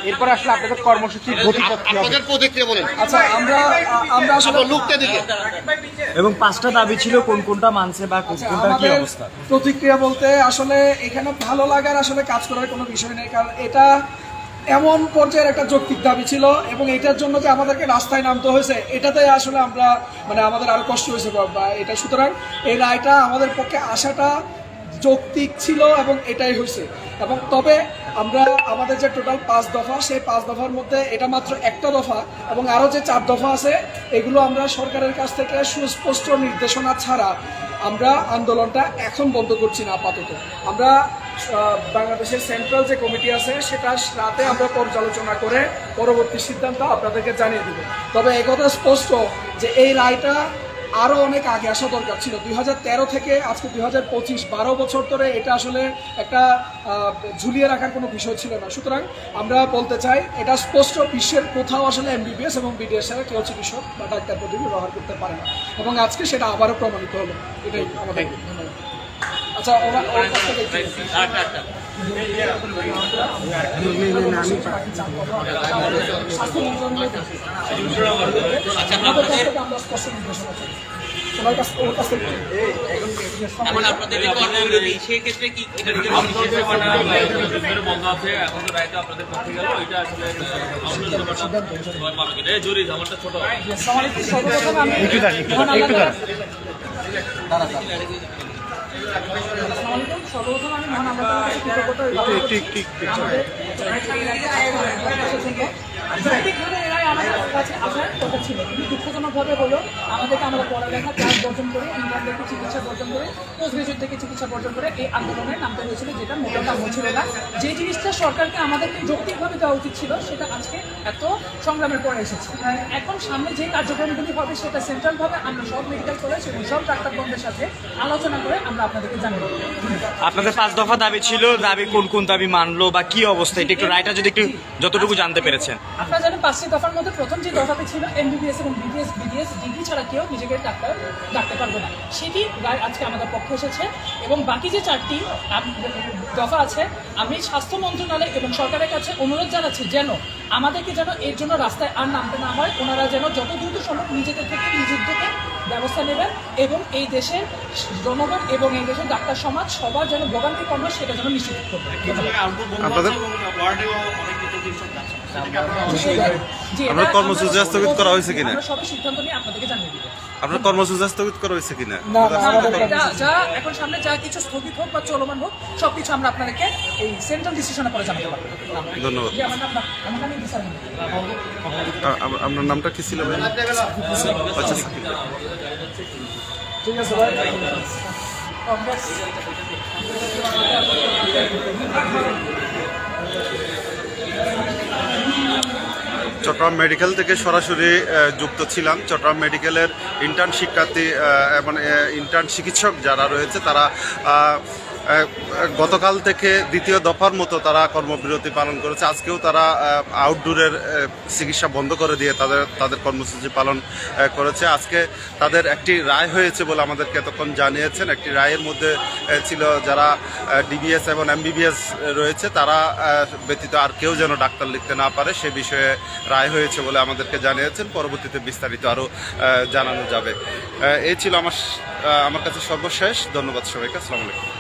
এরপরে আসলে আপনাদের কর্মসূচির আপনাদের প্রতিক্রিয়া বলেন। আচ্ছা, আমরা আসলে লুকটা দিকে এবং 5টা দাবি ছিল, কোন কোনটা মানছে বা কোনটা কি অবস্থা? প্রতিক্রিয়া বলতে আসলে এখানে ভালো লাগার আসলে কাজ করার কোনো বিষয় নেই, কারণ এটা এমন পর্যায়ের একটা যৌক্তিক দাবি ছিল এবং এটার জন্য যে আমাদেরকে রাস্তায় নামতে হয়েছে এটাতে আসলে আমরা আমাদের আরো কষ্ট হয়েছে বা এটা। সুতরাং এই রায়টা আমাদের পক্ষে আসাটা যৌক্তিক ছিল এবং এটাই হয়েছে। এবং তবে আমরা আমাদের যে টোটাল 5 দফা, সেই 5 দফার মধ্যে এটা মাত্র একটা দফা এবং আরও যে 4 দফা আছে এগুলো আমরা সরকারের কাছ থেকে সুস্পষ্ট নির্দেশনা ছাড়া আমরা আন্দোলনটা এখন বন্ধ করছি না আপাতত। আমরা বাংলাদেশের সেন্ট্রাল যে কমিটি আছে সেটা রাতে আমরা পর্যালোচনা করে পরবর্তী সিদ্ধান্ত আপনাদেরকে জানিয়ে দেব। তবে একথা স্পষ্ট যে এই রায়টা আরও অনেক আগে আসা দরকার ছিল। 2013 থেকে আজকে 2025, 12 বছর ধরে এটা আসলে একটা ঝুলিয়ে রাখার কোনো বিষয় ছিল না। সুতরাং আমরা বলতে চাই এটা স্পষ্ট, বিশ্বের কোথাও আসলে এমবিবিএস এবং বিডিএস ছাড়া কেউ চিকিৎসক বা ডাক্তার পদ্ধতি ব্যবহার করতে পারে না এবং আজকে সেটা আবারও প্রমাণিত হলো। এটাই আমাদের ধন্যবাদ। আচ্ছা, ওর কাছ থেকে সর্বপ্রথম আমি মহান আমাদের কাছে আসার কথা ছিল, কিন্তু দুঃখজনকভাবে হলো আমাদেরকে আমরা পড়ালেখা ক্লাস বর্জন করে, ইন্টার থেকে চিকিৎসা বর্জন করে, পোস্ট গ্রাজুয়েট থেকে চিকিৎসা বর্জন করে এই আন্দোলনে নামতে হয়েছিল, যেটা মোটেও কাম্য ছিল না। যে জিনিসটা সরকারকে আমাদেরকে যৌক্তিকভাবে দেওয়া উচিত ছিল সেটা আজকে এত সংগ্রামের পরে এসেছে। এখন সামনে যে কার্যক্রমগুলি হবে সেটা সেন্ট্রালভাবে আমরা সব মেডিকেল কলেজ এবং সব ডাক্তারগণদের সাথে আলোচনা করে আমরা আপনাদেরকে জানাবো। আপনাদের 5 দফা দাবি ছিল, দাবি কোন কোন দাবি মানলো বা কি অবস্থা, এটা একটু রায়টা যদি একটু যতটুকু জানতে পেরেছেন। আপনারা জানেন 5টি দফার মধ্যে প্রথম যে দফাতে ছিল এমবিবিএস এবং বিডিএস ডিগ্রি ছাড়া কেউ নিজেকে ডাকতে পারবে না, সেটি রায় আজকে আমাদের পক্ষে এসেছে। এবং বাকি যে 4টি দফা আছে, আমি স্বাস্থ্য মন্ত্রণালয় এবং সরকারের কাছে অনুরোধ জানাচ্ছি যেন আমাদেরকে যেন এর জন্য রাস্তায় আর নামতে না হয়। ওনারা যেন যত দ্রুত সম্ভব নিজেদের থেকে নিজের দিকে ব্যবস্থা নেবেন এবং এই দেশের জনগণ এবং এই দেশের ডাক্তার সমাজ সবার যেন ভোগান্তি কম হয় সেটা যেন নিশ্চিত করবে। আপনার কর্মসূচি স্থগিত করা হয়েছে কিনা? সব সিদ্ধান্ত নিয়ে আপনাদেরকে জানিয়ে দিব। আপনার কর্মসূচি স্থগিত করা হয়েছে কিনা? যা এখন সামনে যা কিছু স্থগিত হোক বা চলমান হোক সবকিছু আমরা আপনাদেরকে এই সেন্ট্রাল ডিসিশনে পরে জানাতে পারবো। ধন্যবাদ। আপনার নামটা কি ছিল? আচ্ছা, ঠিক আছে ভাই। চট্টগ্রাম মেডিকেল থেকে সরাসরি যুক্ত ছিলাম। চট্টগ্রাম মেডিকেলের ইন্টার্ন শিক্ষার্থী এবং ইন্টার্ন চিকিৎসক যারা রয়েছে তারা গতকাল থেকে দ্বিতীয় দফার মতো তারা কর্মবিরতি পালন করেছে। আজকেও তারা আউটডোরের চিকিৎসা বন্ধ করে দিয়ে তাদের কর্মসূচি পালন করেছে। আজকে তাদের একটি রায় হয়েছে বলে আমাদেরকে এতক্ষণ জানিয়েছেন। একটি রায়ের মধ্যে ছিল যারা ডিবিএস এবং এমবিবিএস রয়েছে তারা ব্যতীত আর কেউ যেন ডাক্তার লিখতে না পারে সে বিষয়ে রায় হয়েছে বলে আমাদেরকে জানিয়েছেন। পরবর্তীতে বিস্তারিত আরও জানানো যাবে। এই ছিল আমার কাছে সর্বশেষ। ধন্যবাদ সবাইকে। আসসালামু আলাইকুম।